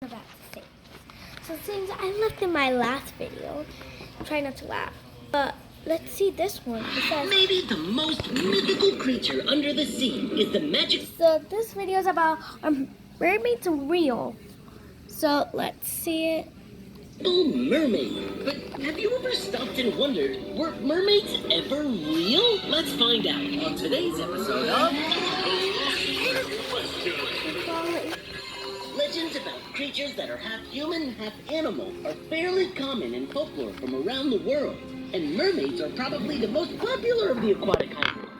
about to say. So since I left in my last video, try not to laugh. But let's see this one. It says, maybe the most mythical creature under the sea is the magic. So this video is about mermaids real. So let's see it. Oh, mermaid. But have you ever stopped and wondered, were mermaids ever real? Let's find out on today's episode of Legends about creatures that are half human, half animal are fairly common in folklore from around the world, and mermaids are probably the most popular of the aquatic hybrids.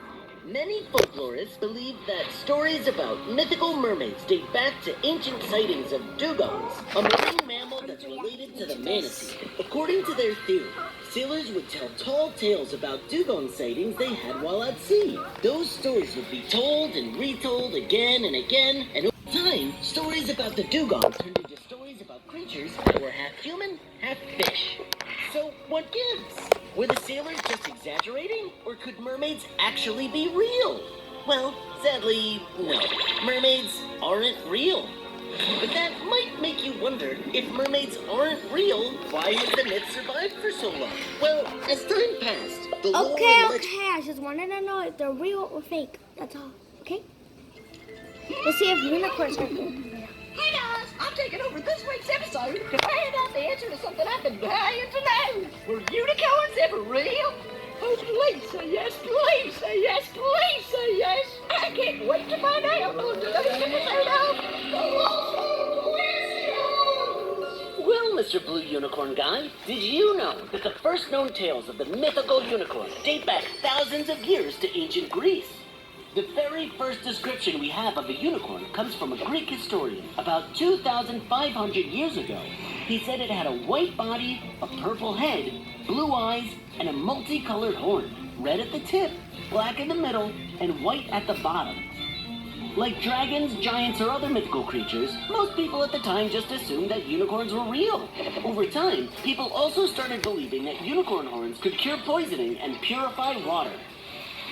Many folklorists believe that stories about mythical mermaids date back to ancient sightings of dugongs, a marine mammal that's related to the manatee. According to their theory, sailors would tell tall tales about dugong sightings they had while at sea. Those stories would be told and retold again and again, and over time, stories about the dugong turned into stories about creatures that were half human, half fish. So what gives? Were the sailors just exaggerating, or could mermaids actually be real? Well, sadly, no. Mermaids aren't real. But that might make you wonder, if mermaids aren't real, why has the myth survived for so long? Well, as time passed, the lore and legend... I just wanted to know if they're real or fake. That's all. Okay? Let's see if unicorns are real. Hey guys, I'm taking over this week's episode to find out the answer to something I've been dying to know. Were unicorns ever real? Oh, please say yes, please say yes, please say yes. I can't wait to find out on today's episode of The Lost Questions. Well, Mr. Blue Unicorn Guy, did you know that the first known tales of the mythical unicorn date back thousands of years to ancient Greece? The very first description we have of a unicorn comes from a Greek historian about 2,500 years ago. He said it had a white body, a purple head, blue eyes, and a multicolored horn, red at the tip, black in the middle, and white at the bottom. Like dragons, giants, or other mythical creatures, most people at the time just assumed that unicorns were real. Over time, people also started believing that unicorn horns could cure poisoning and purify water.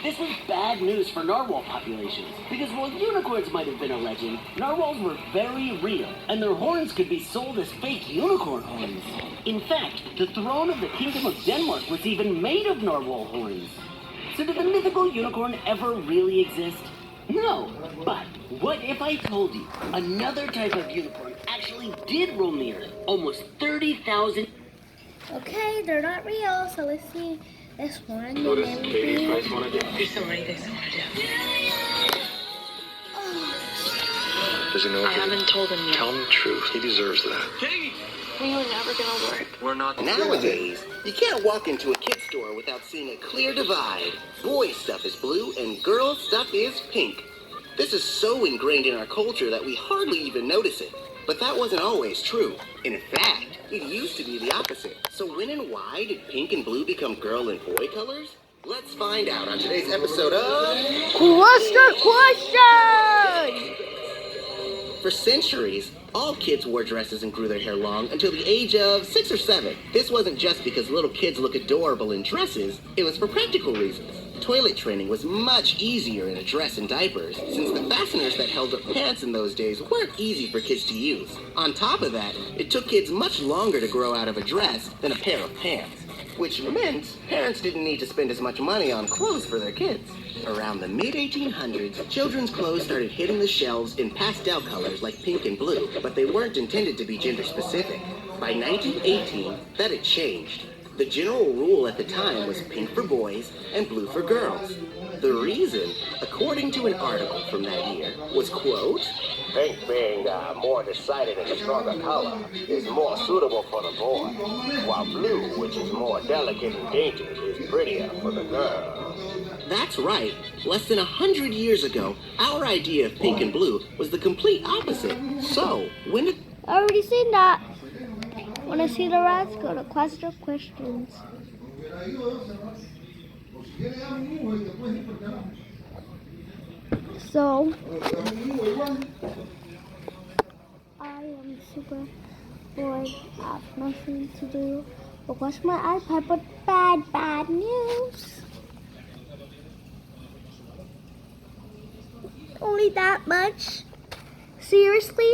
This was bad news for narwhal populations, because while unicorns might have been a legend, narwhals were very real, and their horns could be sold as fake unicorn horns. In fact, the throne of the Kingdom of Denmark was even made of narwhal horns. So did the mythical unicorn ever really exist? No, but what if I told you another type of unicorn actually did roam the earth almost 30,000... Okay, they're not real, so let's see this one. What does Katie's Price want to do? There's so many things I want to do. Does he know? I haven't told him yet. Tell him the truth. He deserves that. Katie! We were never gonna work. We're not. Nowadays, you can't walk into a kid's store without seeing a clear divide. Boys' stuff is blue and girls' stuff is pink. This is so ingrained in our culture that we hardly even notice it. But that wasn't always true. In fact, it used to be the opposite. So when and why did pink and blue become girl and boy colors? Let's find out on today's episode of... Cluster Question! For centuries, all kids wore dresses and grew their hair long until the age of 6 or 7. This wasn't just because little kids look adorable in dresses, it was for practical reasons. Toilet training was much easier in a dress and diapers, since the fasteners that held up pants in those days weren't easy for kids to use. On top of that, it took kids much longer to grow out of a dress than a pair of pants, which meant parents didn't need to spend as much money on clothes for their kids. Around the mid-1800s, children's clothes started hitting the shelves in pastel colors like pink and blue, but they weren't intended to be gender-specific. By 1918, that had changed. The general rule at the time was pink for boys and blue for girls. The reason, according to an article from that year, was, quote, Pink being more decided and a stronger color is more suitable for the boy, while blue, which is more delicate and dainty, is prettier for the girl. That's right. Less than 100 years ago, our idea of pink and blue was the complete opposite. So, when did... I already seen that. When I see the rest, go to Cluster Questions. So, I am super bored. I have nothing to do but watch my iPad, but bad news. Only that much? Seriously?